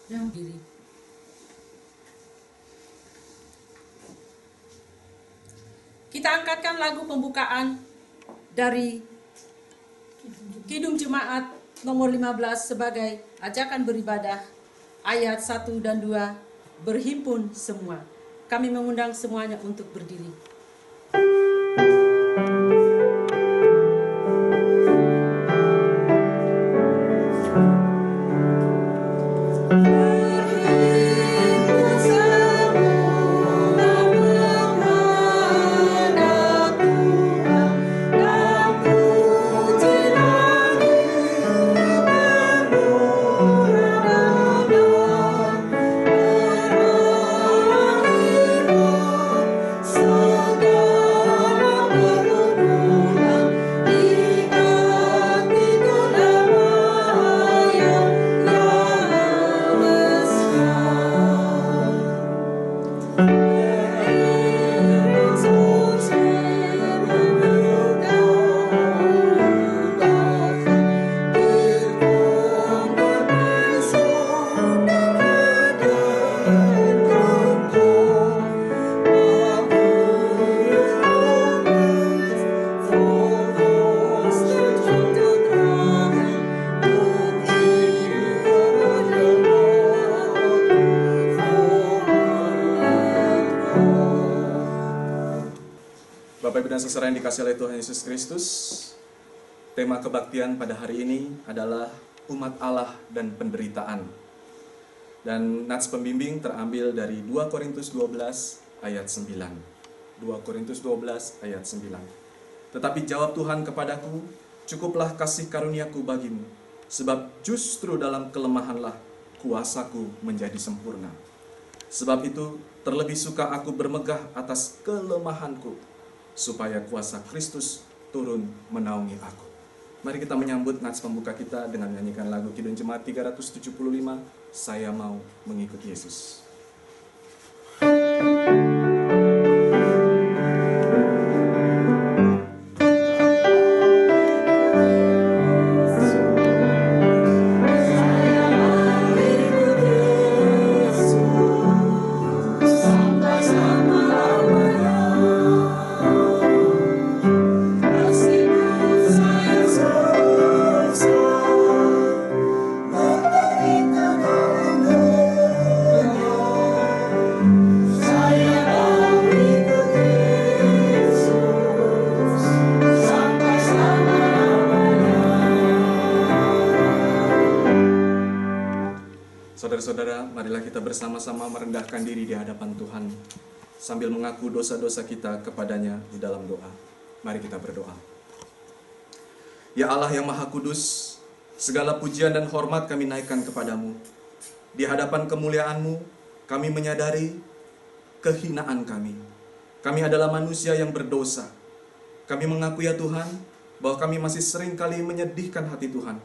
Yang diri. Kita angkatkan lagu pembukaan dari Kidung Jemaat nomor 15 sebagai ajakan beribadah ayat 1 dan 2, berhimpun semua. Kami mengundang semuanya untuk berdiri. Bapak Ibu dan saudara yang dikasihi oleh Tuhan Yesus Kristus, tema kebaktian pada hari ini adalah umat Allah dan penderitaan. Dan nats pembimbing terambil dari 2 Korintus 12 ayat 9. 2 Korintus 12 ayat 9. Tetapi jawab Tuhan kepadaku, cukuplah kasih karuniaku bagimu, sebab justru dalam kelemahanlah kuasaku menjadi sempurna. Sebab itu terlebih suka aku bermegah atas kelemahanku, supaya kuasa Kristus turun menaungi aku. Mari kita menyambut nats pembuka kita dengan menyanyikan lagu Kidung Jemaat 375, Saya Mau Mengikuti Yesus. Saudara-saudara, marilah kita bersama-sama merendahkan diri di hadapan Tuhan sambil mengaku dosa-dosa kita kepadanya di dalam doa. Mari kita berdoa. Ya Allah yang Maha Kudus, segala pujian dan hormat kami naikkan kepadamu. Di hadapan kemuliaan-Mu, kami menyadari kehinaan kami. Kami adalah manusia yang berdosa. Kami mengaku ya Tuhan, bahwa kami masih seringkali menyedihkan hati Tuhan.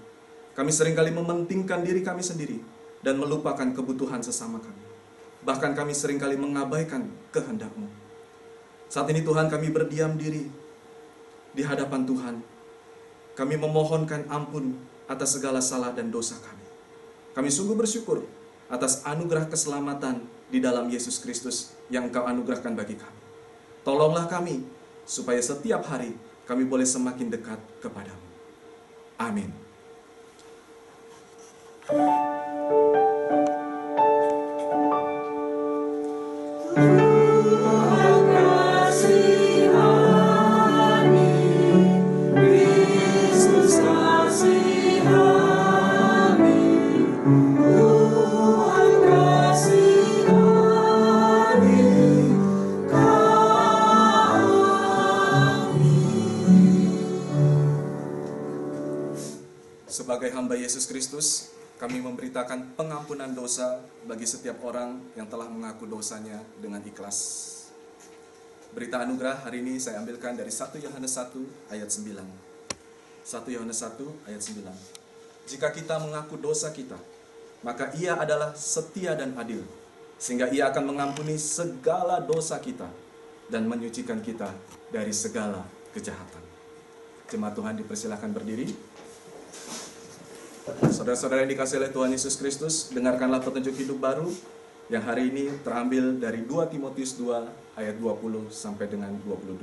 Kami seringkali mementingkan diri kami sendiri dan melupakan kebutuhan sesama kami. Bahkan kami seringkali mengabaikan kehendak-Mu. Saat ini Tuhan, kami berdiam diri di hadapan Tuhan. Kami memohonkan ampun atas segala salah dan dosa kami. Kami sungguh bersyukur atas anugerah keselamatan di dalam Yesus Kristus yang Engkau anugerahkan bagi kami. Tolonglah kami supaya setiap hari kami boleh semakin dekat kepadamu. Amin. Sebagai hamba Yesus Kristus, kami memberitakan pengampunan dosa bagi setiap orang yang telah mengaku dosanya dengan ikhlas. Berita anugerah hari ini saya ambilkan dari 1 Yohanes 1 ayat 9. 1 Yohanes 1 ayat 9. Jika kita mengaku dosa kita, maka Ia adalah setia dan adil, sehingga Ia akan mengampuni segala dosa kita dan menyucikan kita dari segala kejahatan. Jemaat Tuhan dipersilakan berdiri. Saudara-saudara yang dikasihi oleh Tuhan Yesus Kristus, dengarkanlah petunjuk hidup baru yang hari ini terambil dari 2 Timotius 2 ayat 20 sampai dengan 22.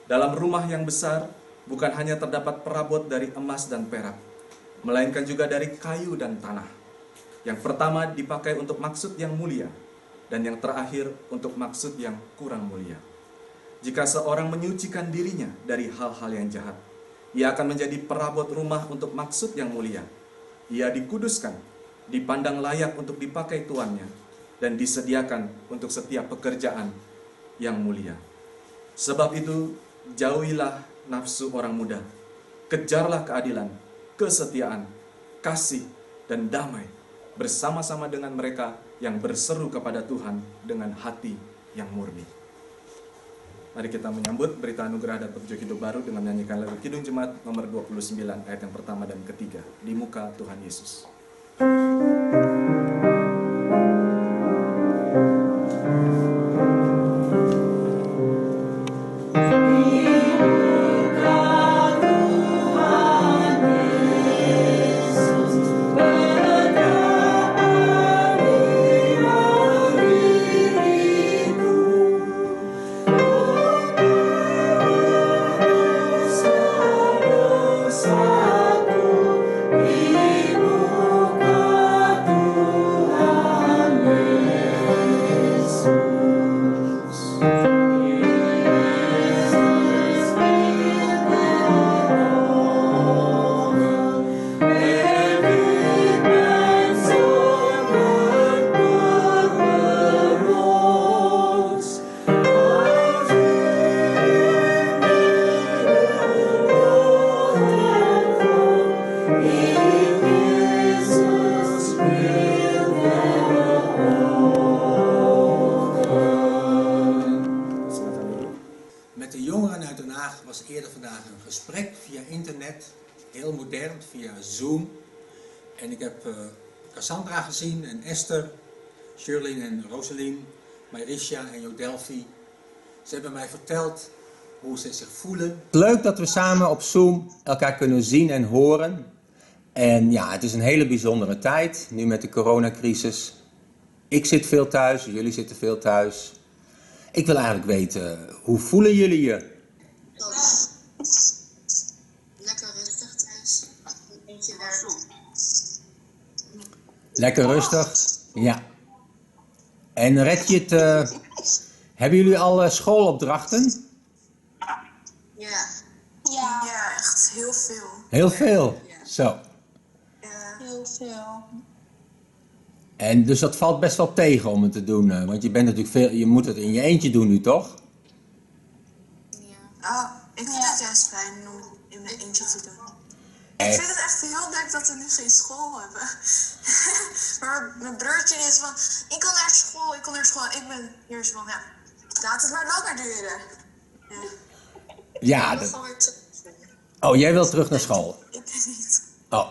Dalam rumah yang besar bukan hanya terdapat perabot dari emas dan perak, melainkan juga dari kayu dan tanah. Yang pertama dipakai untuk maksud yang mulia, dan yang terakhir untuk maksud yang kurang mulia. Jika seorang menyucikan dirinya dari hal-hal yang jahat, ia akan menjadi perabot rumah untuk maksud yang mulia. Ia dikuduskan, dipandang layak untuk dipakai tuannya, dan disediakan untuk setiap pekerjaan yang mulia. Sebab itu, jauhilah nafsu orang muda, kejarlah keadilan, kesetiaan, kasih, dan damai, bersama-sama dengan mereka yang berseru kepada Tuhan dengan hati yang murni. Mari kita menyambut berita anugerah dan petunjuk hidup baru dengan menyanyikan lagu Kidung Jemaat nomor 29 ayat yang pertama dan ketiga, Di Muka Tuhan Yesus. Met de jongeren uit Den Haag was eerder vandaag een gesprek via internet, heel modern, via Zoom. En ik heb Cassandra gezien en Esther, Shirley en Rosaline, Marisha en Jodelphi. Ze hebben mij verteld hoe ze zich voelen. Leuk dat we samen op Zoom elkaar kunnen zien en horen. En ja, het is een hele bijzondere tijd, nu met de coronacrisis. Ik zit veel thuis, jullie zitten veel thuis. Ik wil eigenlijk weten, hoe voelen jullie je? Lekker rustig thuis. Een beetje werk. Lekker rustig? Ja. En red je het... hebben jullie al schoolopdrachten? Ja. Ja, echt heel veel. Heel veel? Ja. Zo. Ja. Heel veel. En dus dat valt best wel tegen om het te doen, want je bent natuurlijk je moet het in je eentje doen nu, toch? Ja. Oh, ik vind het juist fijn om het in mijn eentje te doen. Echt? Ik vind het echt heel leuk dat we nu geen school hebben. Maar mijn broertje is van, ik wil naar school, ik wil naar school. Ik ben hier zo van, ja, laat het maar langer duren. Ja. Ja. Ik wil gewoon weer terug. Oh, jij wilt terug naar school? Ik niet. Oh.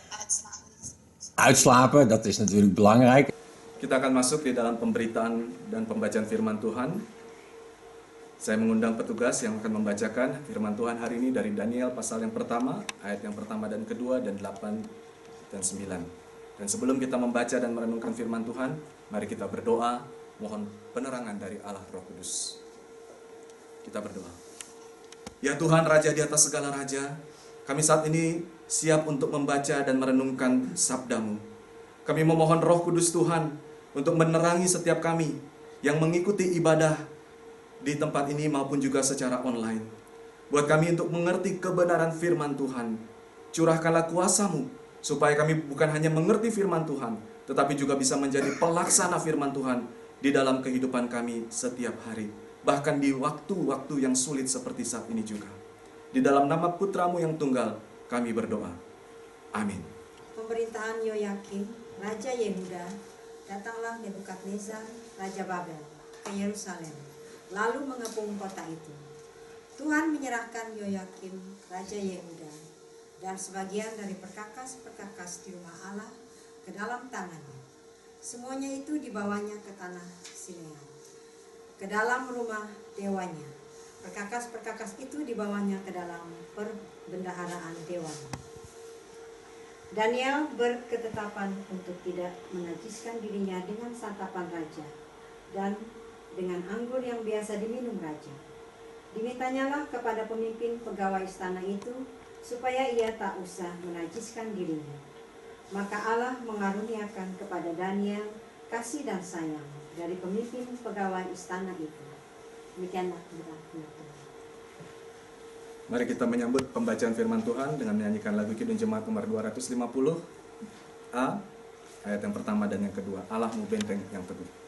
Uitslapen. Uitslapen, dat is natuurlijk belangrijk. Kita akan masuk di dalam pemberitaan dan pembacaan firman Tuhan. Saya mengundang petugas yang akan membacakan firman Tuhan hari ini dari Daniel pasal yang pertama, ayat yang pertama dan kedua, dan 8 dan 9. Dan sebelum kita membaca dan merenungkan firman Tuhan, mari kita berdoa, mohon penerangan dari Allah Roh Kudus. Kita berdoa. Ya Tuhan, Raja di atas segala raja, kami saat ini siap untuk membaca dan merenungkan sabda-Mu. Kami memohon Roh Kudus Tuhan untuk menerangi setiap kami yang mengikuti ibadah di tempat ini maupun juga secara online. Buat kami untuk mengerti kebenaran firman Tuhan. Curahkanlah kuasa-Mu supaya kami bukan hanya mengerti firman Tuhan, tetapi juga bisa menjadi pelaksana firman Tuhan di dalam kehidupan kami setiap hari. Bahkan di waktu-waktu yang sulit seperti saat ini juga. Di dalam nama Putra-Mu yang tunggal, kami berdoa. Amin. Pemerintahan Yoyakim, Raja Yehuda, datanglah Nebukadnezar, Raja Babel, ke Yerusalem, lalu mengepung kota itu. Tuhan menyerahkan Yoyakim, Raja Yehuda, dan sebagian dari perkakas-perkakas di rumah Allah ke dalam tangannya. Semuanya itu dibawanya ke tanah Sinear, ke dalam rumah dewanya. Perkakas-perkakas itu dibawanya ke dalam perbendaharaan dewan. Daniel berketetapan untuk tidak menajiskan dirinya dengan santapan raja dan dengan anggur yang biasa diminum raja. Dimintanyalah kepada pemimpin pegawai istana itu supaya ia tak usah menajiskan dirinya. Maka Allah mengaruniakan kepada Daniel kasih dan sayang dari pemimpin pegawai istana itu. Demikianlah firman Tuhan. Mari kita menyambut pembacaan firman Tuhan dengan menyanyikan lagu Kidung Jemaat nomor 250 A, ayat yang pertama dan yang kedua. Allahmu benteng yang teguh.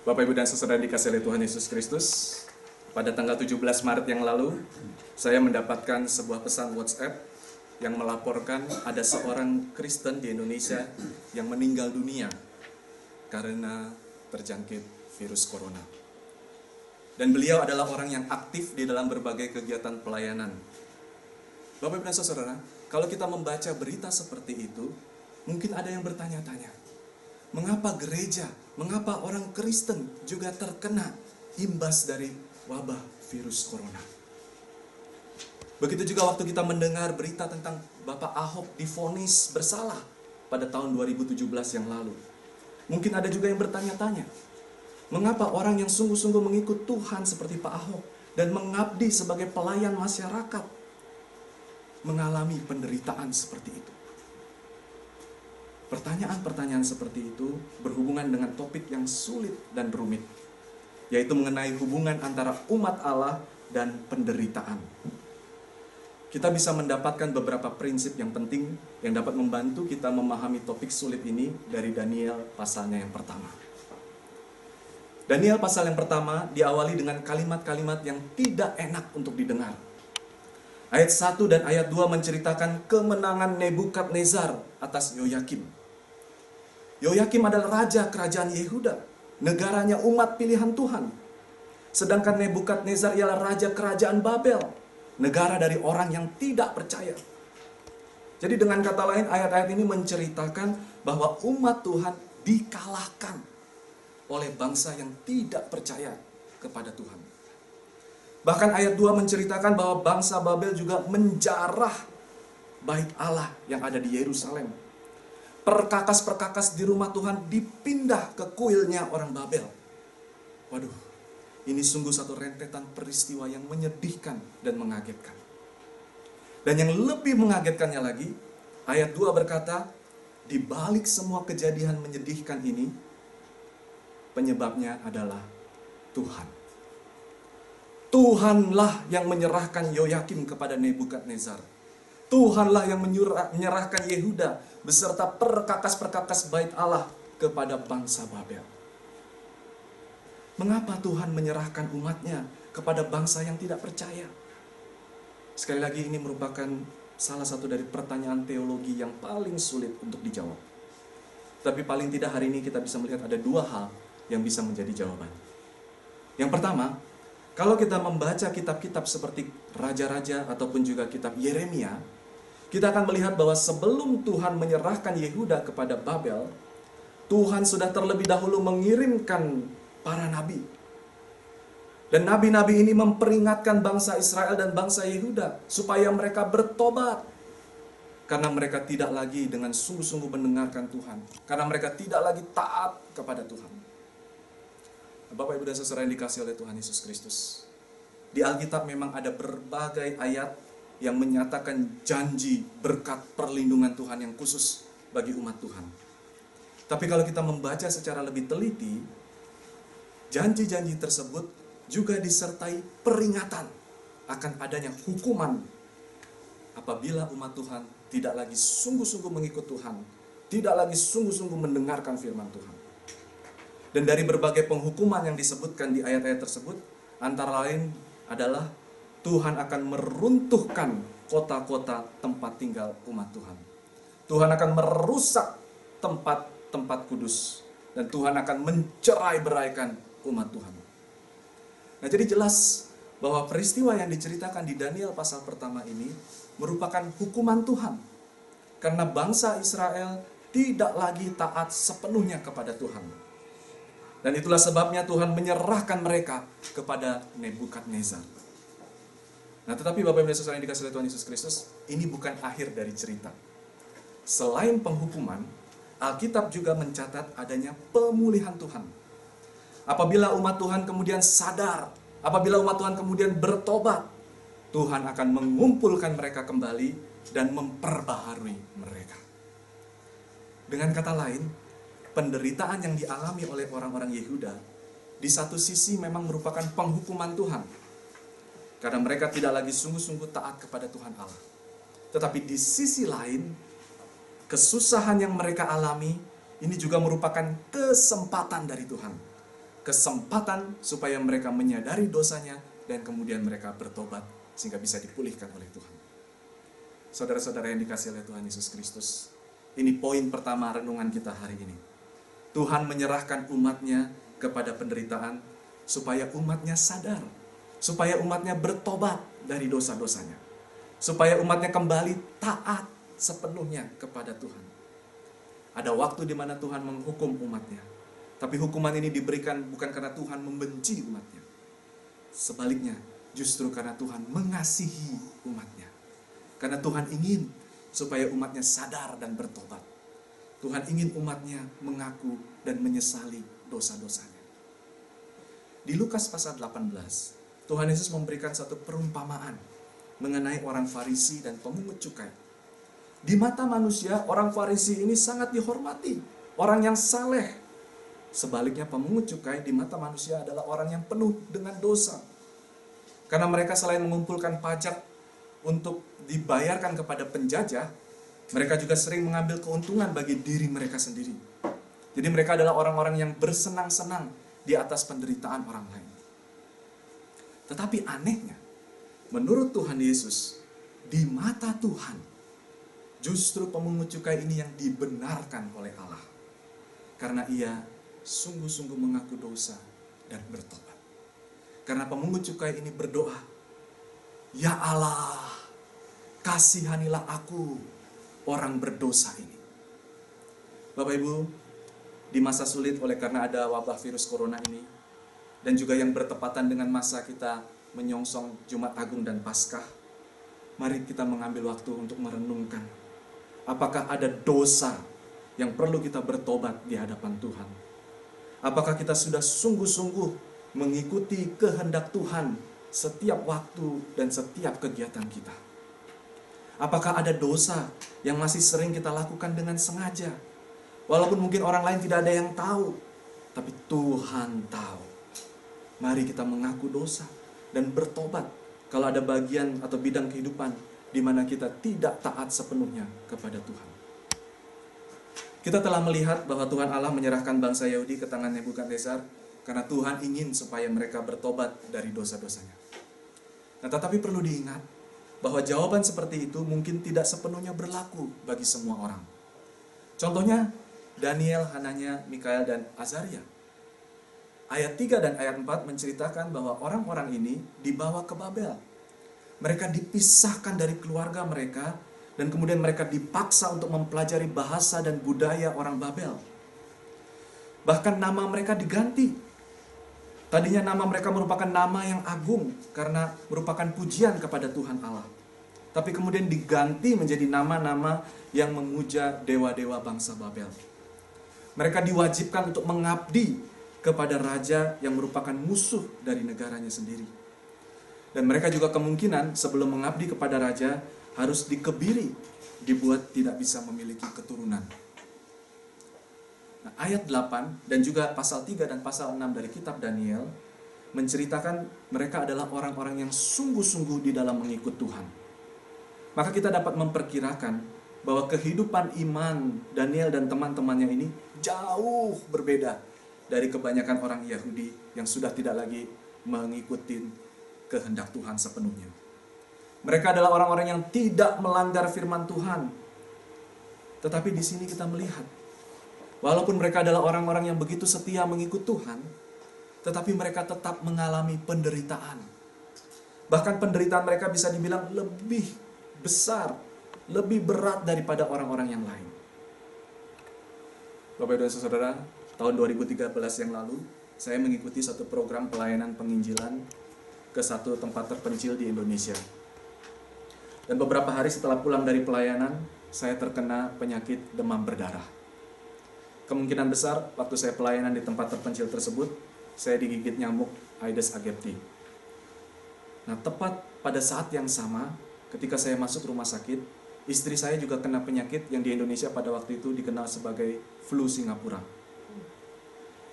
Bapak, Ibu, dan saudara dikasihi oleh Tuhan Yesus Kristus, pada tanggal 17 Maret yang lalu, saya mendapatkan sebuah pesan WhatsApp yang melaporkan ada seorang Kristen di Indonesia yang meninggal dunia karena terjangkit virus corona. Dan beliau adalah orang yang aktif di dalam berbagai kegiatan pelayanan. Bapak, Ibu, dan saudara, kalau kita membaca berita seperti itu, mungkin ada yang bertanya-tanya, mengapa gereja, mengapa orang Kristen juga terkena imbas dari wabah virus corona? Begitu juga waktu kita mendengar berita tentang Bapak Ahok divonis bersalah pada tahun 2017 yang lalu. Mungkin ada juga yang bertanya-tanya, mengapa orang yang sungguh-sungguh mengikut Tuhan seperti Pak Ahok dan mengabdi sebagai pelayan masyarakat mengalami penderitaan seperti itu? Pertanyaan-pertanyaan seperti itu berhubungan dengan topik yang sulit dan rumit, yaitu mengenai hubungan antara umat Allah dan penderitaan. Kita bisa mendapatkan beberapa prinsip yang penting yang dapat membantu kita memahami topik sulit ini dari Daniel pasalnya yang pertama. Daniel pasal yang pertama diawali dengan kalimat-kalimat yang tidak enak untuk didengar. Ayat 1 dan ayat 2 menceritakan kemenangan Nebukadnezar atas Yoyakim. Yoyakim adalah raja kerajaan Yehuda, negaranya umat pilihan Tuhan. Sedangkan Nebukadnezar ialah raja kerajaan Babel, negara dari orang yang tidak percaya. Jadi dengan kata lain, ayat-ayat ini menceritakan bahwa umat Tuhan dikalahkan oleh bangsa yang tidak percaya kepada Tuhan. Bahkan ayat 2 menceritakan bahwa bangsa Babel juga menjarah bait Allah yang ada di Yerusalem. Perkakas-perkakas di rumah Tuhan dipindah ke kuilnya orang Babel. Waduh, ini sungguh satu rentetan peristiwa yang menyedihkan dan mengagetkan. Dan yang lebih mengagetkannya lagi, ayat 2 berkata, di balik semua kejadian menyedihkan ini, penyebabnya adalah Tuhan. Tuhanlah yang menyerahkan Yoyakim kepada Nebukadnezar. Tuhanlah yang menyerahkan Yehuda beserta perkakas-perkakas bait Allah kepada bangsa Babel. Mengapa Tuhan menyerahkan umatnya kepada bangsa yang tidak percaya? Sekali lagi, ini merupakan salah satu dari pertanyaan teologi yang paling sulit untuk dijawab. Tapi paling tidak hari ini kita bisa melihat ada dua hal yang bisa menjadi jawaban. Yang pertama, kalau kita membaca kitab-kitab seperti Raja-Raja ataupun juga kitab Yeremia, kita akan melihat bahwa sebelum Tuhan menyerahkan Yehuda kepada Babel, Tuhan sudah terlebih dahulu mengirimkan para nabi. Dan nabi-nabi ini memperingatkan bangsa Israel dan bangsa Yehuda supaya mereka bertobat. Karena mereka tidak lagi dengan sungguh-sungguh mendengarkan Tuhan. Karena mereka tidak lagi taat kepada Tuhan. Bapak, Ibu, dan Saudara yang dikasihi oleh Tuhan Yesus Kristus, di Alkitab memang ada berbagai ayat yang menyatakan janji berkat perlindungan Tuhan yang khusus bagi umat Tuhan. Tapi kalau kita membaca secara lebih teliti, janji-janji tersebut juga disertai peringatan akan adanya hukuman apabila umat Tuhan tidak lagi sungguh-sungguh mengikut Tuhan, tidak lagi sungguh-sungguh mendengarkan firman Tuhan. Dan dari berbagai penghukuman yang disebutkan di ayat-ayat tersebut, antara lain adalah Tuhan akan meruntuhkan kota-kota tempat tinggal umat Tuhan. Tuhan akan merusak tempat-tempat kudus. Dan Tuhan akan mencerai-beraikan umat Tuhan. Nah, jadi jelas bahwa peristiwa yang diceritakan di Daniel pasal pertama ini merupakan hukuman Tuhan. Karena bangsa Israel tidak lagi taat sepenuhnya kepada Tuhan. Dan itulah sebabnya Tuhan menyerahkan mereka kepada Nebukadnezar. Nah, tetapi Bapak Ibu dan Saudara yang dikasihi oleh Tuhan Yesus Kristus, ini bukan akhir dari cerita. Selain penghukuman, Alkitab juga mencatat adanya pemulihan Tuhan. Apabila umat Tuhan kemudian sadar, apabila umat Tuhan kemudian bertobat, Tuhan akan mengumpulkan mereka kembali dan memperbaharui mereka. Dengan kata lain, penderitaan yang dialami oleh orang-orang Yehuda di satu sisi memang merupakan penghukuman Tuhan, karena mereka tidak lagi sungguh-sungguh taat kepada Tuhan Allah. Tetapi di sisi lain, kesusahan yang mereka alami ini juga merupakan kesempatan dari Tuhan. Kesempatan supaya mereka menyadari dosanya dan kemudian mereka bertobat sehingga bisa dipulihkan oleh Tuhan. Saudara-saudara yang dikasihi oleh Tuhan Yesus Kristus, ini poin pertama renungan kita hari ini. Tuhan menyerahkan umatnya kepada penderitaan supaya umatnya sadar, supaya umatnya bertobat dari dosa-dosanya, supaya umatnya kembali taat sepenuhnya kepada Tuhan. Ada waktu di mana Tuhan menghukum umatnya, tapi hukuman ini diberikan bukan karena Tuhan membenci umatnya. Sebaliknya, justru karena Tuhan mengasihi umatnya. Karena Tuhan ingin supaya umatnya sadar dan bertobat. Tuhan ingin umatnya mengaku dan menyesali dosa-dosanya. Di Lukas pasal 18, Tuhan Yesus memberikan satu perumpamaan mengenai orang Farisi dan pemungut cukai. Di mata manusia, orang Farisi ini sangat dihormati, orang yang saleh. Sebaliknya pemungut cukai di mata manusia adalah orang yang penuh dengan dosa. Karena mereka selain mengumpulkan pajak untuk dibayarkan kepada penjajah, mereka juga sering mengambil keuntungan bagi diri mereka sendiri. Jadi mereka adalah orang-orang yang bersenang-senang di atas penderitaan orang lain. Tetapi anehnya, menurut Tuhan Yesus, di mata Tuhan, justru pemungut cukai ini yang dibenarkan oleh Allah. Karena ia sungguh-sungguh mengaku dosa dan bertobat. Karena pemungut cukai ini berdoa, "Ya Allah, kasihanilah aku, orang berdosa ini." Bapak Ibu, di masa sulit oleh karena ada wabah virus corona ini, dan juga yang bertepatan dengan masa kita menyongsong Jumat Agung dan Paskah, mari kita mengambil waktu untuk merenungkan, apakah ada dosa yang perlu kita bertobat di hadapan Tuhan? Apakah kita sudah sungguh-sungguh mengikuti kehendak Tuhan setiap waktu dan setiap kegiatan kita? Apakah ada dosa yang masih sering kita lakukan dengan sengaja? Walaupun mungkin orang lain tidak ada yang tahu, tapi Tuhan tahu. Mari kita mengaku dosa dan bertobat kalau ada bagian atau bidang kehidupan di mana kita tidak taat sepenuhnya kepada Tuhan. Kita telah melihat bahwa Tuhan Allah menyerahkan bangsa Yahudi ke tangan Nebukadnezar karena Tuhan ingin supaya mereka bertobat dari dosa-dosanya. Nah, tetapi perlu diingat bahwa jawaban seperti itu mungkin tidak sepenuhnya berlaku bagi semua orang. Contohnya Daniel, Hananya, Mikael, dan Azaria. Ayat 3 dan ayat 4 menceritakan bahwa orang-orang ini dibawa ke Babel. Mereka dipisahkan dari keluarga mereka dan kemudian mereka dipaksa untuk mempelajari bahasa dan budaya orang Babel. Bahkan nama mereka diganti. Tadinya nama mereka merupakan nama yang agung karena merupakan pujian kepada Tuhan Allah. Tapi kemudian diganti menjadi nama-nama yang memuja dewa-dewa bangsa Babel. Mereka diwajibkan untuk mengabdi kepada raja yang merupakan musuh dari negaranya sendiri. Dan mereka juga kemungkinan sebelum mengabdi kepada raja harus dikebiri, dibuat tidak bisa memiliki keturunan. Nah, ayat 8 dan juga pasal 3 dan pasal 6 dari kitab Daniel menceritakan mereka adalah orang-orang yang sungguh-sungguh di dalam mengikut Tuhan. Maka kita dapat memperkirakan bahwa kehidupan iman Daniel dan teman-temannya ini jauh berbeda dari kebanyakan orang Yahudi yang sudah tidak lagi mengikuti kehendak Tuhan sepenuhnya. Mereka adalah orang-orang yang tidak melanggar firman Tuhan. Tetapi di sini kita melihat, walaupun mereka adalah orang-orang yang begitu setia mengikut Tuhan, tetapi mereka tetap mengalami penderitaan. Bahkan penderitaan mereka bisa dibilang lebih besar, lebih berat daripada orang-orang yang lain. Bapak Ibu dan Saudara, tahun 2013 yang lalu, saya mengikuti satu program pelayanan penginjilan ke satu tempat terpencil di Indonesia. Dan beberapa hari setelah pulang dari pelayanan, saya terkena penyakit demam berdarah. Kemungkinan besar waktu saya pelayanan di tempat terpencil tersebut, saya digigit nyamuk Aedes aegypti. Nah, tepat pada saat yang sama, ketika saya masuk rumah sakit, istri saya juga kena penyakit yang di Indonesia pada waktu itu dikenal sebagai flu Singapura.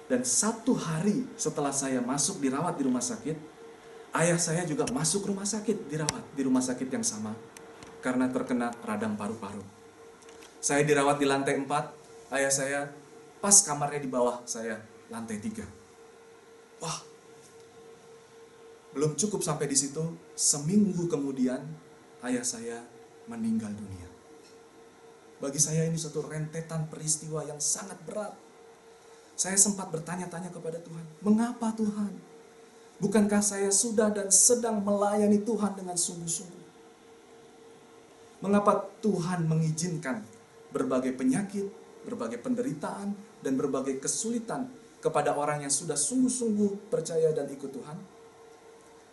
Dan 1 hari setelah saya masuk dirawat di rumah sakit, ayah saya juga masuk rumah sakit, dirawat di rumah sakit yang sama karena terkena radang paru-paru. Saya dirawat di lantai 4, ayah saya pas kamarnya di bawah saya, lantai 3. Wah, belum cukup sampai di situ, seminggu kemudian ayah saya meninggal dunia. Bagi saya ini suatu rentetan peristiwa yang sangat berat. Saya sempat bertanya-tanya kepada Tuhan, mengapa Tuhan? Bukankah saya sudah dan sedang melayani Tuhan dengan sungguh-sungguh? Mengapa Tuhan mengizinkan berbagai penyakit, berbagai penderitaan, dan berbagai kesulitan kepada orang yang sudah sungguh-sungguh percaya dan ikut Tuhan?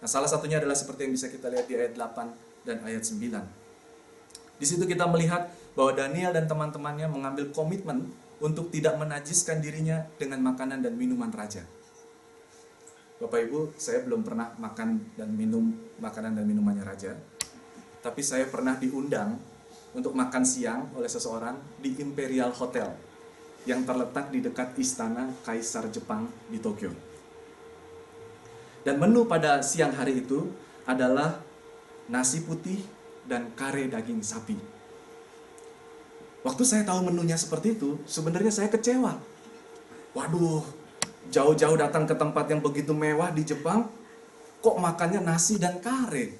Nah, salah satunya adalah seperti yang bisa kita lihat di ayat 8 dan ayat 9. Di situ kita melihat bahwa Daniel dan teman-temannya mengambil komitmen untuk tidak menajiskan dirinya dengan makanan dan minuman raja. Bapak Ibu, saya belum pernah makan dan minum makanan dan minumannya raja. Tapi saya pernah diundang untuk makan siang oleh seseorang di Imperial Hotel yang terletak di dekat istana Kaisar Jepang di Tokyo. Dan menu pada siang hari itu adalah nasi putih dan kare daging sapi. Waktu saya tahu menunya seperti itu, sebenarnya saya kecewa. Waduh, jauh-jauh datang ke tempat yang begitu mewah di Jepang, kok makannya nasi dan kare?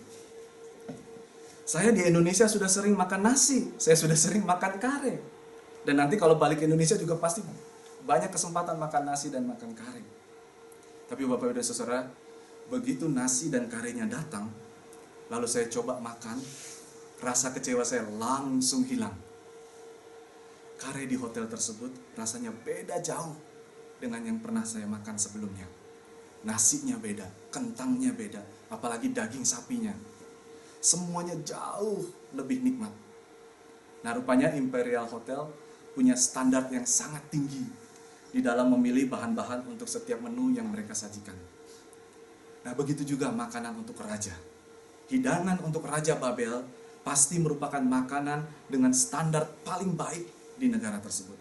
Saya di Indonesia sudah sering makan nasi, saya sudah sering makan kare. Dan nanti kalau balik ke Indonesia juga pasti banyak kesempatan makan nasi dan makan kare. Tapi Bapak Ibu dan Saudara, begitu nasi dan karenya datang, lalu saya coba makan, rasa kecewa saya langsung hilang. Kare di hotel tersebut rasanya beda jauh dengan yang pernah saya makan sebelumnya. Nasinya beda, kentangnya beda, apalagi daging sapinya. Semuanya jauh lebih nikmat. Nah, rupanya Imperial Hotel punya standar yang sangat tinggi di dalam memilih bahan-bahan untuk setiap menu yang mereka sajikan. Nah, begitu juga makanan untuk raja. Hidangan untuk Raja Babel pasti merupakan makanan dengan standar paling baik di negara tersebut.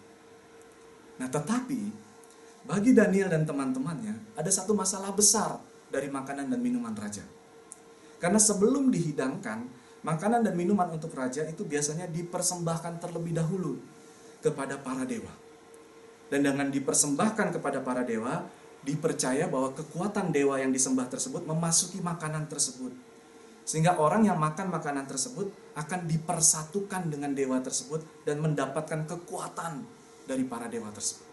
Nah, tetapi bagi Daniel dan teman-temannya ada satu masalah besar dari makanan dan minuman raja. Karena sebelum dihidangkan, makanan dan minuman untuk raja itu biasanya dipersembahkan terlebih dahulu kepada para dewa. Dan dengan dipersembahkan kepada para dewa, dipercaya bahwa kekuatan dewa yang disembah tersebut memasuki makanan tersebut. Sehingga orang yang makan makanan tersebut akan dipersatukan dengan dewa tersebut dan mendapatkan kekuatan dari para dewa tersebut.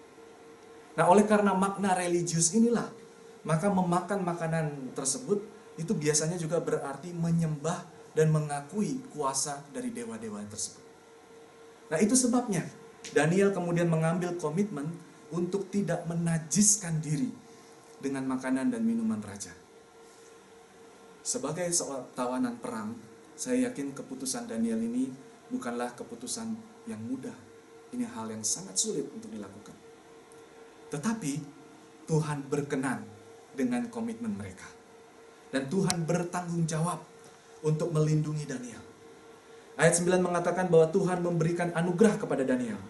Nah, oleh karena makna religius inilah, maka memakan makanan tersebut itu biasanya juga berarti menyembah dan mengakui kuasa dari dewa-dewa tersebut. Nah, itu sebabnya Daniel kemudian mengambil komitmen untuk tidak menajiskan diri dengan makanan dan minuman raja. Sebagai seorang tawanan perang, saya yakin keputusan Daniel ini bukanlah keputusan yang mudah. Ini hal yang sangat sulit untuk dilakukan. Tetapi, Tuhan berkenan dengan komitmen mereka. Dan Tuhan bertanggung jawab untuk melindungi Daniel. Ayat 9 mengatakan bahwa Tuhan memberikan anugerah kepada Daniel.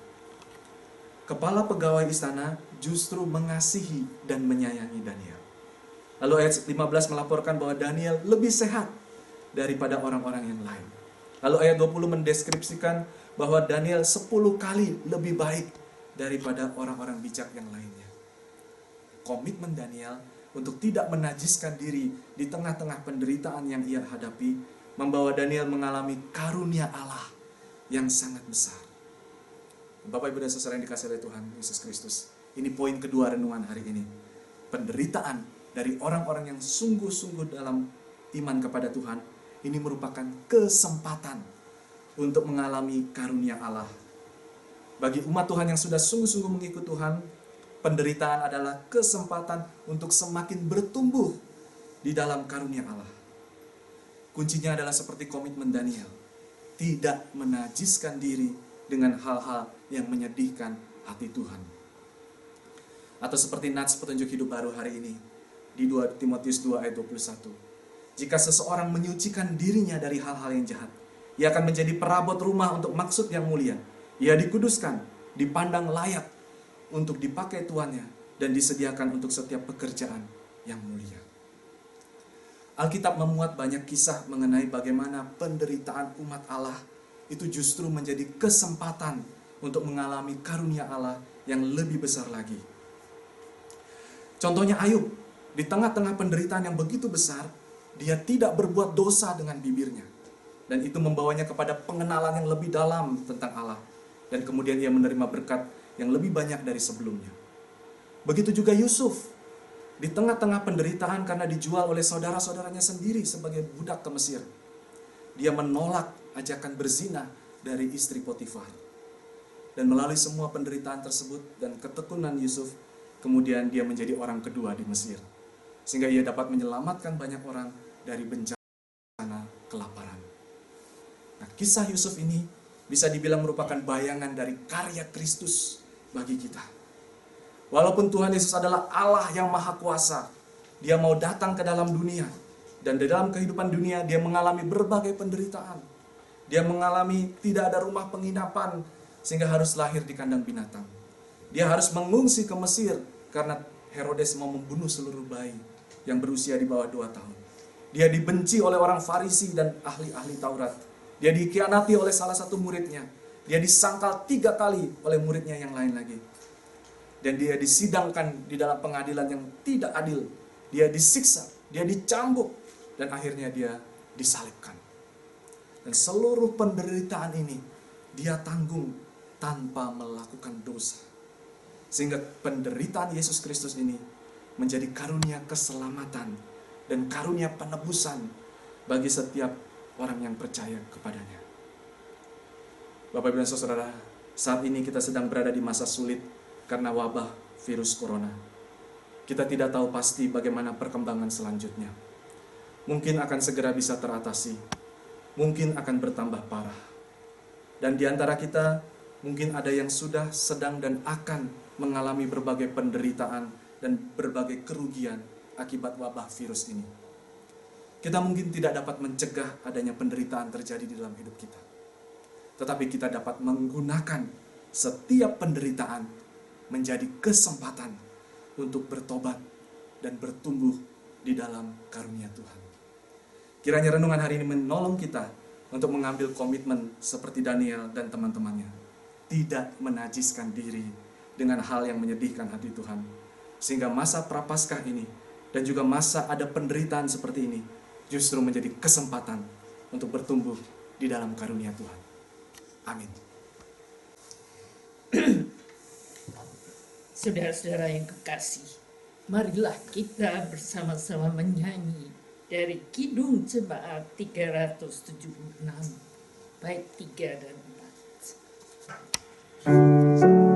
Kepala pegawai istana justru mengasihi dan menyayangi Daniel. Lalu ayat 15 melaporkan bahwa Daniel lebih sehat daripada orang-orang yang lain. Lalu ayat 20 mendeskripsikan bahwa Daniel 10 kali lebih baik daripada orang-orang bijak yang lainnya. Komitmen Daniel untuk tidak menajiskan diri di tengah-tengah penderitaan yang ia hadapi membawa Daniel mengalami karunia Allah yang sangat besar. Bapak, Ibu, dan Saudara yang dikasihi oleh Tuhan Yesus Kristus, ini poin kedua renungan hari ini. Penderitaan dari orang-orang yang sungguh-sungguh dalam iman kepada Tuhan, ini merupakan kesempatan untuk mengalami karunia Allah. Bagi umat Tuhan yang sudah sungguh-sungguh mengikut Tuhan, penderitaan adalah kesempatan untuk semakin bertumbuh di dalam karunia Allah. Kuncinya adalah seperti komitmen Daniel, tidak menajiskan diri dengan hal-hal yang menyedihkan hati Tuhan. Atau seperti nats petunjuk hidup baru hari ini, di 2 Timotius 2 ayat 21. Jika seseorang menyucikan dirinya dari hal-hal yang jahat, ia akan menjadi perabot rumah untuk maksud yang mulia. Ia dikuduskan, dipandang layak untuk dipakai tuannya, dan disediakan untuk setiap pekerjaan yang mulia. Alkitab memuat banyak kisah mengenai bagaimana penderitaan umat Allah itu justru menjadi kesempatan untuk mengalami karunia Allah yang lebih besar lagi. Contohnya Ayub, di tengah-tengah penderitaan yang begitu besar, dia tidak berbuat dosa dengan bibirnya. Dan itu membawanya kepada pengenalan yang lebih dalam tentang Allah. Dan kemudian ia menerima berkat yang lebih banyak dari sebelumnya. Begitu juga Yusuf, di tengah-tengah penderitaan karena dijual oleh saudara-saudaranya sendiri sebagai budak ke Mesir. Dia menolak ajakan berzina dari istri Potifar. Dan melalui semua penderitaan tersebut dan ketekunan Yusuf, kemudian dia menjadi orang kedua di Mesir. Sehingga ia dapat menyelamatkan banyak orang dari bencana kelaparan. Nah, kisah Yusuf ini bisa dibilang merupakan bayangan dari karya Kristus bagi kita. Walaupun Tuhan Yesus adalah Allah yang maha kuasa, dia mau datang ke dalam dunia. Dan di dalam kehidupan dunia, dia mengalami berbagai penderitaan. Dia mengalami tidak ada rumah penginapan, sehingga harus lahir di kandang binatang. Dia harus mengungsi ke Mesir, karena Herodes mau membunuh seluruh bayi yang berusia di bawah 2 tahun. Dia dibenci oleh orang Farisi dan ahli-ahli Taurat. Dia dikhianati oleh salah satu muridnya. Dia disangkal 3 kali oleh muridnya yang lain lagi. Dan dia disidangkan di dalam pengadilan yang tidak adil. Dia disiksa, dia dicambuk, dan akhirnya dia disalibkan. Dan seluruh penderitaan ini dia tanggung tanpa melakukan dosa. Sehingga penderitaan Yesus Kristus ini menjadi karunia keselamatan dan karunia penebusan bagi setiap orang yang percaya kepadanya. Bapak, Ibu, dan Saudara, saat ini kita sedang berada di masa sulit karena wabah virus corona. Kita tidak tahu pasti bagaimana perkembangan selanjutnya. Mungkin akan segera bisa teratasi, mungkin akan bertambah parah. Dan di antara kita, mungkin ada yang sudah, sedang, dan akan mengalami berbagai penderitaan dan berbagai kerugian akibat wabah virus ini. Kita mungkin tidak dapat mencegah adanya penderitaan terjadi di dalam hidup kita. Tetapi kita dapat menggunakan setiap penderitaan menjadi kesempatan untuk bertobat dan bertumbuh di dalam karunia Tuhan. Kiranya renungan hari ini menolong kita untuk mengambil komitmen seperti Daniel dan teman-temannya. Tidak menajiskan diri dengan hal yang menyedihkan hati Tuhan. Sehingga masa prapaskah ini dan juga masa ada penderitaan seperti ini justru menjadi kesempatan untuk bertumbuh di dalam karunia Tuhan. Amin. Saudara-saudara yang kekasih, marilah kita bersama-sama menyanyi dari Kidung Jemaat 376, bait 3 dan 4.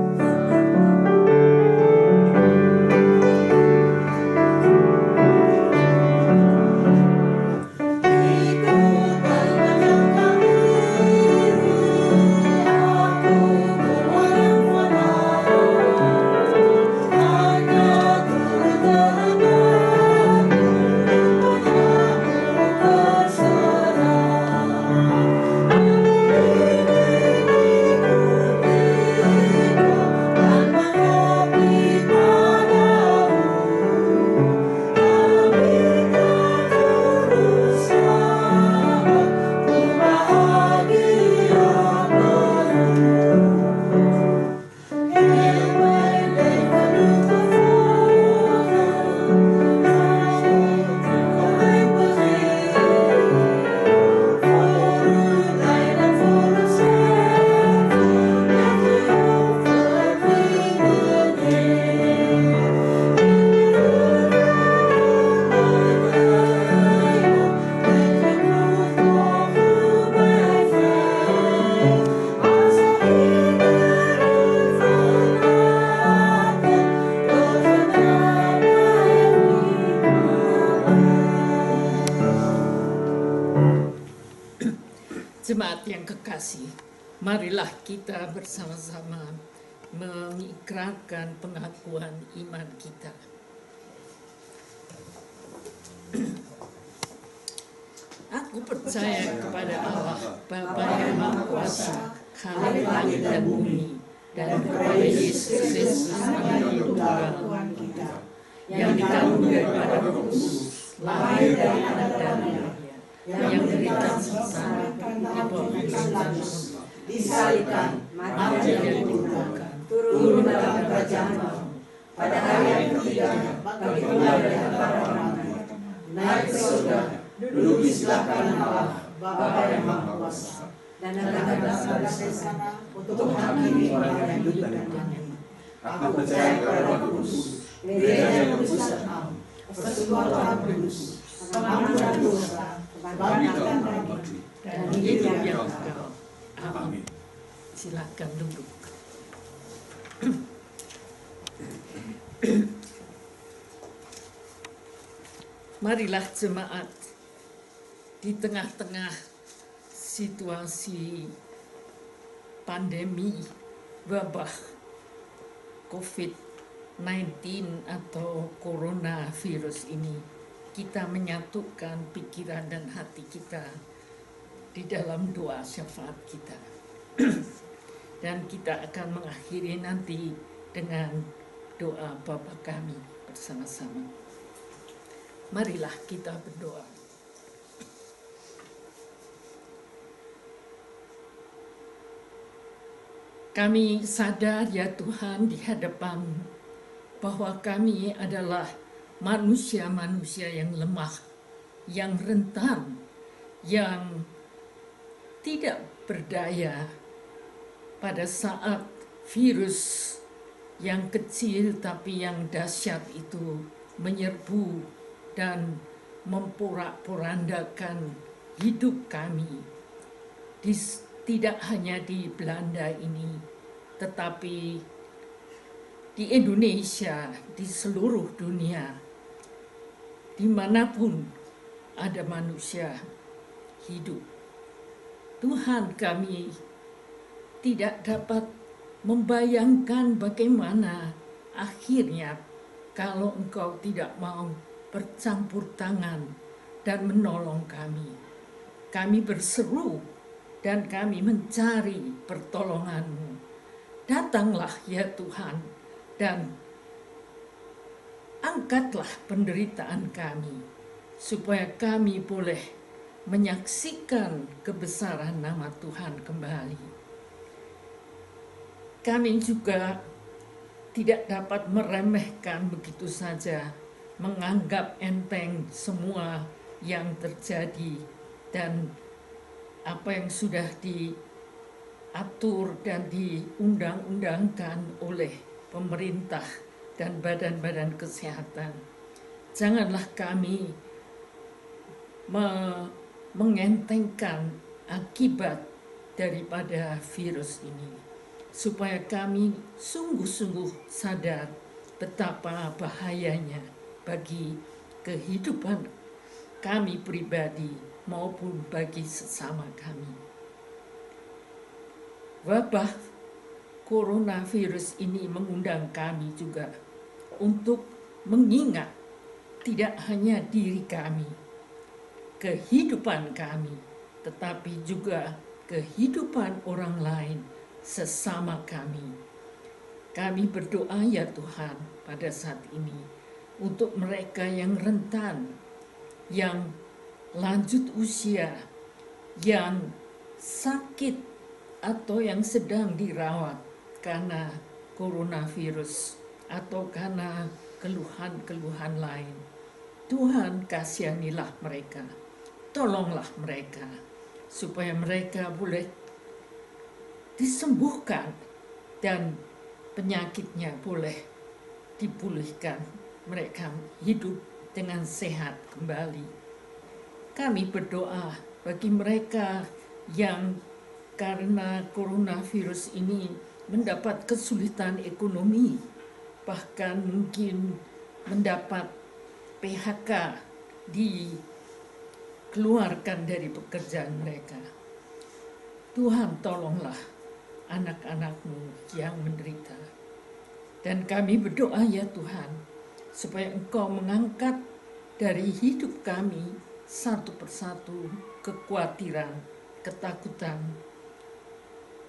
Jemaat yang kekasih, marilah kita bersama-sama mengikrarkan pengakuan iman kita. Aku percaya kepada Allah, Bapa yang Maha Kuasa, Khalik langit dan bumi, dan kepada Yesus Kristus, Anak Tunggal kita, yang dikandung daripada Roh Kudus, lahir dari anak dan Maria, yang menderita sengsara di bawah Pilatus, disalibkan, mati dan dikuburkan, turun dalam kerajaan maut, pada hari yang ketiga bangkit kembali dari antara orang mati, naik ke surga, duduk di sebelah kanan Allah, Bapa yang Maha Kuasa, dan akan datang dari sana untuk menghakimi orang yang hidup dan mati. Aku percaya kepada Roh Kudus, gereja yang kudus dan am, persekutuan orang kudus, pengampunan dosa, kebangkitan bagi, dan hidup yang kekal. Amin. Silakan duduk. Marilah jemaat, di tengah-tengah situasi pandemi wabah COVID-19 atau coronavirus ini, kita menyatukan pikiran dan hati kita di dalam doa syafaat kita. Dan kita akan mengakhiri nanti dengan doa Bapa kami bersama-sama. Marilah kita berdoa. Kami sadar ya Tuhan di hadapan bahwa kami adalah manusia-manusia yang lemah, yang rentan, yang tidak berdaya pada saat virus yang kecil tapi yang dahsyat itu menyerbu dan memporak-porandakan hidup kami. Tidak hanya di Belanda ini, tetapi di Indonesia, di seluruh dunia, dimanapun ada manusia hidup. Tuhan, kami tidak dapat membayangkan bagaimana akhirnya kalau Engkau tidak mau bercampur tangan dan menolong kami. Kami berseru dan kami mencari pertolongan-Mu. Datanglah ya Tuhan dan angkatlah penderitaan kami supaya kami boleh menyaksikan kebesaran nama Tuhan kembali. Kami juga tidak dapat meremehkan begitu saja, menganggap enteng semua yang terjadi dan apa yang sudah diatur dan diundang-undangkan oleh pemerintah dan badan-badan kesehatan. Janganlah kami mengentengkan akibat daripada virus ini, supaya kami sungguh-sungguh sadar betapa bahayanya bagi kehidupan kami pribadi maupun bagi sesama kami. Wabah coronavirus ini mengundang kami juga untuk mengingat tidak hanya diri kami, kehidupan kami, tetapi juga kehidupan orang lain sesama kami. Kami berdoa ya Tuhan pada saat ini untuk mereka yang rentan, yang lanjut usia, yang sakit atau yang sedang dirawat karena coronavirus atau karena keluhan-keluhan lain. Tuhan, kasihanilah mereka, tolonglah mereka supaya mereka boleh disembuhkan dan penyakitnya boleh dipulihkan, mereka hidup dengan sehat kembali. Kami berdoa bagi mereka yang karena coronavirus ini mendapat kesulitan ekonomi, bahkan mungkin mendapat PHK, dikeluarkan dari pekerjaan mereka. Tuhan, tolonglah anak-anak-Mu yang menderita. Dan kami berdoa ya Tuhan, supaya Engkau mengangkat dari hidup kami satu persatu kekhawatiran, ketakutan,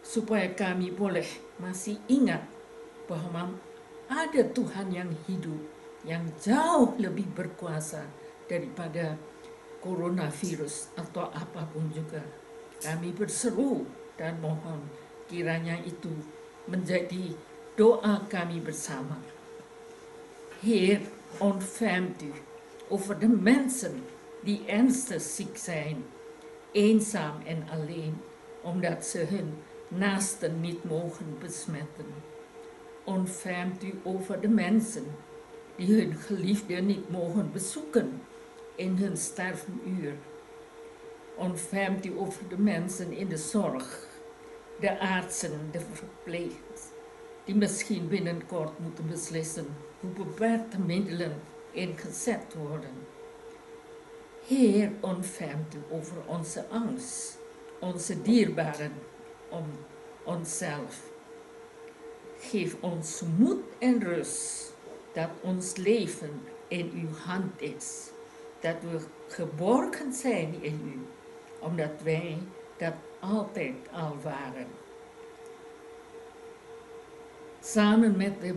supaya kami boleh masih ingat bahwa ada Tuhan yang hidup, yang jauh lebih berkuasa daripada coronavirus atau apapun juga. Kami berseru dan mohon kiranya itu menjadi doa kami bersama. Heer, ontfermt u over de mensen die ernstig ziek zijn, eenzaam en alleen, omdat ze hun naasten niet mogen besmetten. Ontfermt u over de mensen die hun geliefden niet mogen bezoeken in hun stervenuur. Ontfermt u over de mensen in de zorg, de artsen, de verpleegsters, die misschien binnenkort moeten beslissen hoe beperkte middelen ingezet worden. Heer, ontfermt u over onze angst, onze dierbaren, om onszelf. Geef ons moed en rust dat ons leven in uw hand is, dat we geborgen zijn in u, omdat wij dat altijd al waren. Samen met de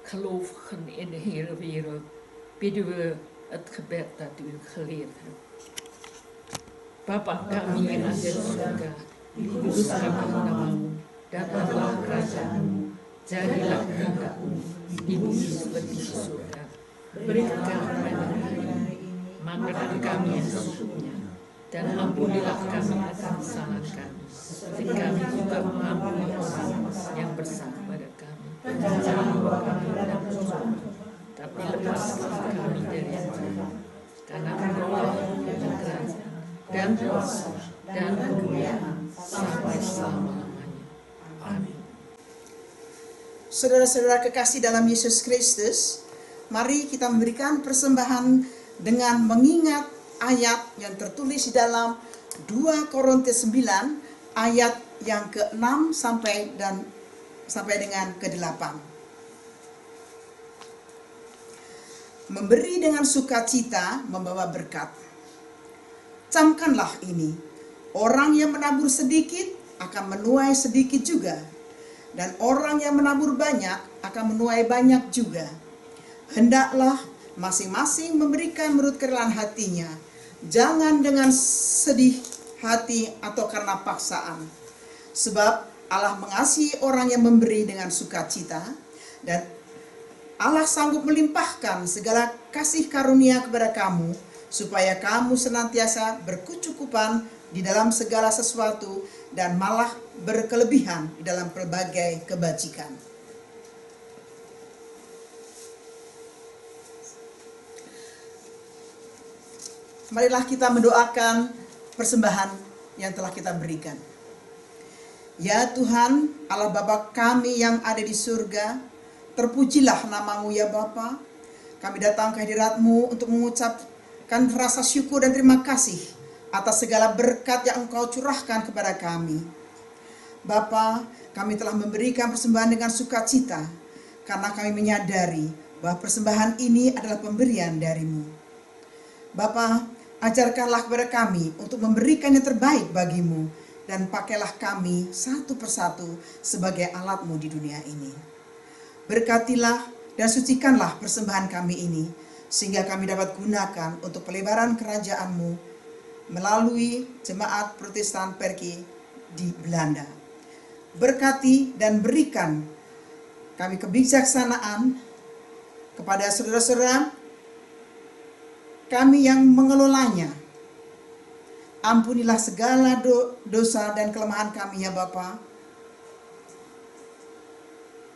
gelovigen in de hele wereld bidden we het gebed dat u geleerd hebt. Bapa kami yang ada di surga, dikuduskanlah namamu, datanglah kerajaanmu, jadilah kehendakmu di bumi seperti di surga. Berikan kami hari ini makanan kami yang secukupnya, dan ampunilah kami akan kesalahan kami, seperti kami juga mengampuni orang yang bersalah pada kami. Dan jangan bawa kami dalam pencobaan, tapi lepaskan kami dari yang jahat. Karena Engkau yang kerajaan dan kuasa dan kemuliaan sampai selama-lamanya. Amin. Saudara-saudara kekasih dalam Yesus Kristus, mari kita memberikan persembahan dengan mengingat ayat yang tertulis di dalam 2 Korintus 9 ayat yang ke-6 sampai dengan ke-8. Memberi dengan sukacita membawa berkat. Camkanlah ini, orang yang menabur sedikit akan menuai sedikit juga, dan orang yang menabur banyak akan menuai banyak juga. Hendaklah masing-masing memberikan menurut kerelaan hatinya, jangan dengan sedih hati atau karena paksaan. Sebab Allah mengasihi orang yang memberi dengan sukacita, dan Allah sanggup melimpahkan segala kasih karunia kepada kamu, supaya kamu senantiasa berkecukupan di dalam segala sesuatu dan malah berkelebihan di dalam berbagai kebajikan. Marilah kita mendoakan persembahan yang telah kita berikan. Ya Tuhan, Allah Bapa kami yang ada di surga, terpujilah namamu ya Bapa. Kami datang ke hadirat-Mu untuk mengucapkan rasa syukur dan terima kasih atas segala berkat yang Engkau curahkan kepada kami. Bapa, kami telah memberikan persembahan dengan sukacita, karena kami menyadari bahwa persembahan ini adalah pemberian dari-Mu. Bapa, ajarkanlah kepada kami untuk memberikan yang terbaik bagi-Mu, dan pakailah kami satu persatu sebagai alat-Mu di dunia ini. Berkatilah dan sucikanlah persembahan kami ini, sehingga kami dapat gunakan untuk pelebaran kerajaan-Mu melalui jemaat Protestan Perki di Belanda. Berkati dan berikan kami kebijaksanaan kepada saudara-saudara kami yang mengelolanya. Ampunilah segala dosa dan kelemahan kami ya Bapa.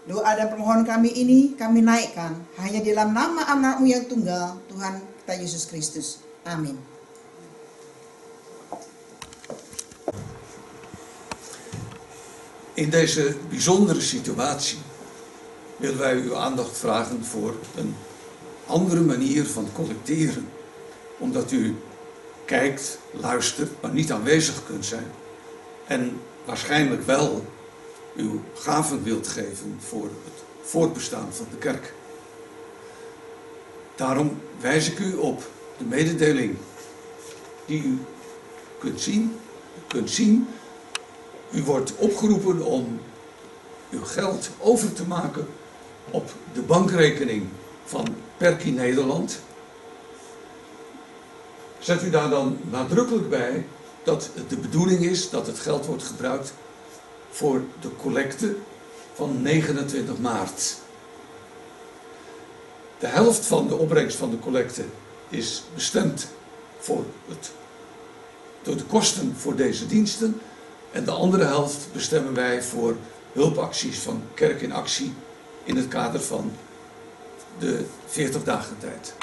Doa dan permohonan kami ini kami naikkan hanya dalam nama anak-Mu yang tunggal, Tuhan kita Yesus Kristus. Amin. In deze bijzondere situatie willen wij uw aandacht vragen voor een andere manier van collecteren. Omdat u kijkt, luistert, maar niet aanwezig kunt zijn. en waarschijnlijk wel uw gaven wilt geven voor het voortbestaan van de kerk. Daarom wijs ik u op de mededeling die u kunt zien. U wordt opgeroepen om uw geld over te maken op de bankrekening van Perki Nederland. Zet u daar dan nadrukkelijk bij dat het de bedoeling is dat het geld wordt gebruikt voor de collecte van 29 maart. De helft van de opbrengst van de collecte is bestemd voor de kosten voor deze diensten. En de andere helft bestemmen wij voor hulpacties van Kerk in Actie in het kader van de 40 dagen tijd.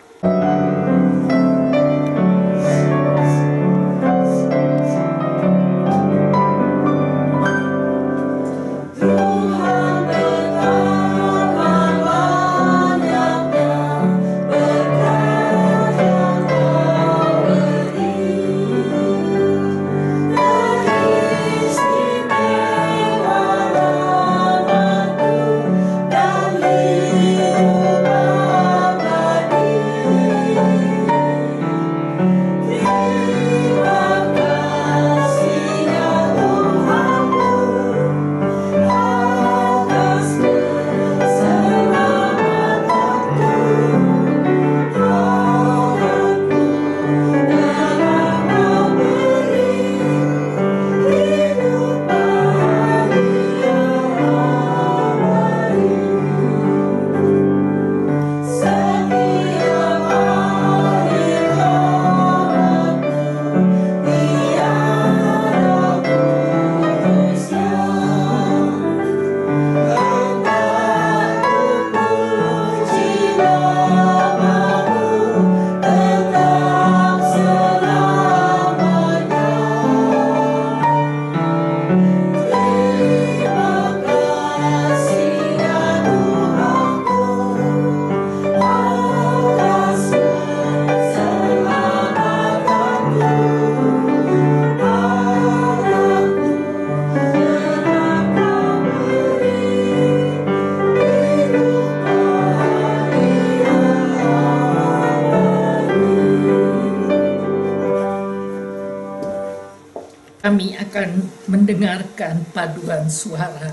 Kami akan mendengarkan paduan suara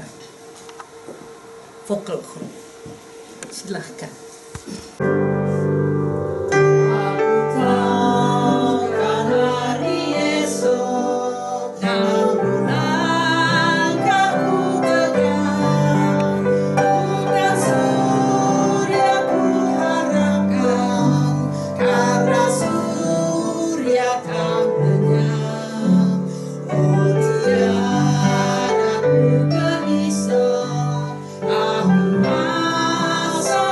vokal group. Silahkan. Aku masa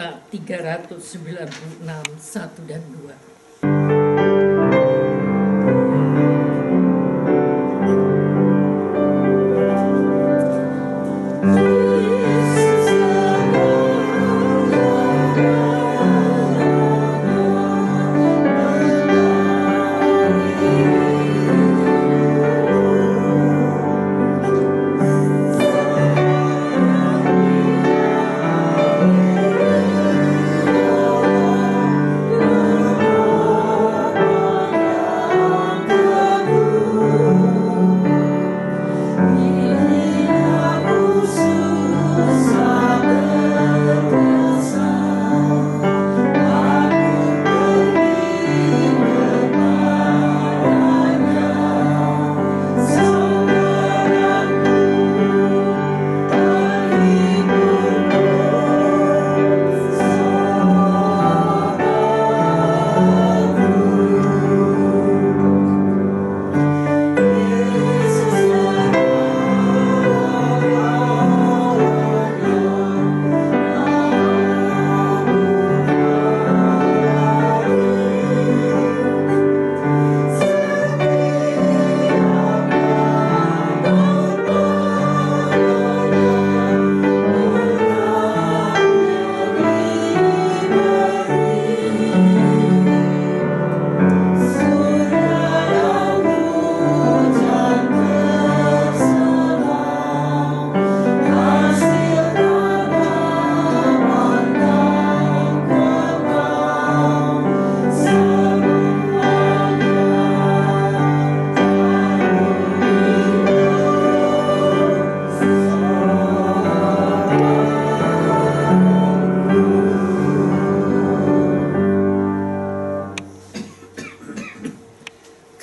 Roma 396 1 dan 2.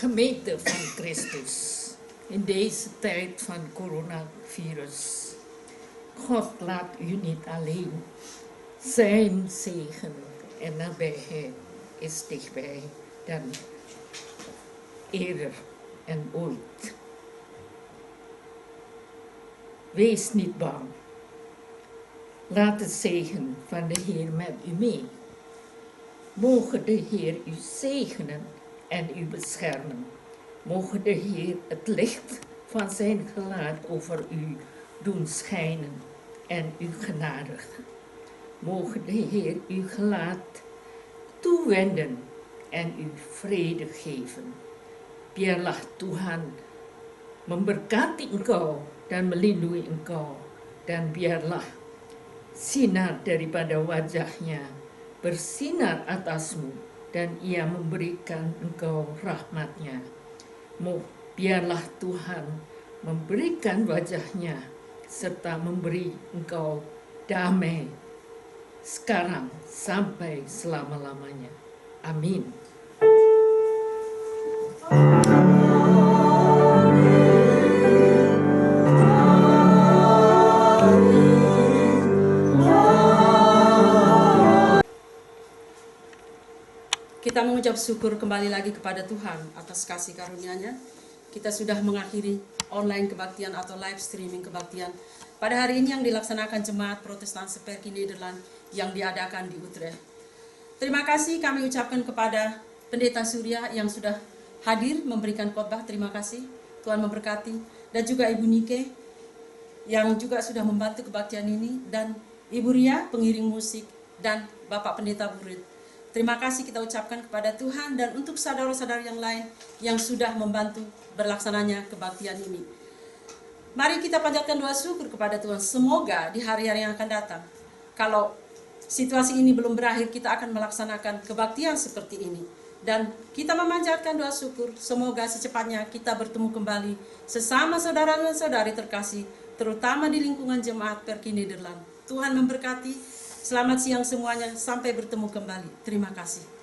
Gemeente van Christus, in deze tijd van coronavirus. God laat u niet alleen. Zijn zegen en nabijheid is dichtbij dan eerder en ooit. Wees niet bang. Laat de zegen van de Heer met u mee. Mogen de Heer u zegenen en u beschermen. Mogen de Heer het licht van zijn gelaat over u doen schijnen en u genadig. Mogen de Heer uw gelaat toewenden en u vrede geven. Biarlah Tuhan memberkati engkau dan melindungi engkau, dan biarlah sinar daripada wajahnya bersinar atasmu, dan ia memberikan engkau rahmatnya. Biarlah Tuhan memberikan wajahnya serta memberi engkau damai sekarang sampai selama-lamanya. Amin. Kita mengucap syukur kembali lagi kepada Tuhan atas kasih karunia-Nya. Kita sudah mengakhiri online kebaktian atau live streaming kebaktian pada hari ini yang dilaksanakan Jemaat Protestan Seperki Nederland yang diadakan di Utrecht. Terima kasih kami ucapkan kepada Pendeta Surya yang sudah hadir memberikan khotbah. Terima kasih, Tuhan memberkati. Dan juga Ibu Nike yang juga sudah membantu kebaktian ini, dan Ibu Ria pengiring musik, dan Bapak Pendeta Burit. Terima kasih kita ucapkan kepada Tuhan dan untuk saudara-saudara yang lain yang sudah membantu berlaksananya kebaktian ini. Mari kita panjatkan doa syukur kepada Tuhan. Semoga di hari-hari yang akan datang, kalau situasi ini belum berakhir, kita akan melaksanakan kebaktian seperti ini. Dan kita memanjatkan doa syukur, semoga secepatnya kita bertemu kembali sesama saudara dan saudari terkasih, terutama di lingkungan Jemaat Perki Nederland. Tuhan memberkati. Selamat siang semuanya, sampai bertemu kembali. Terima kasih.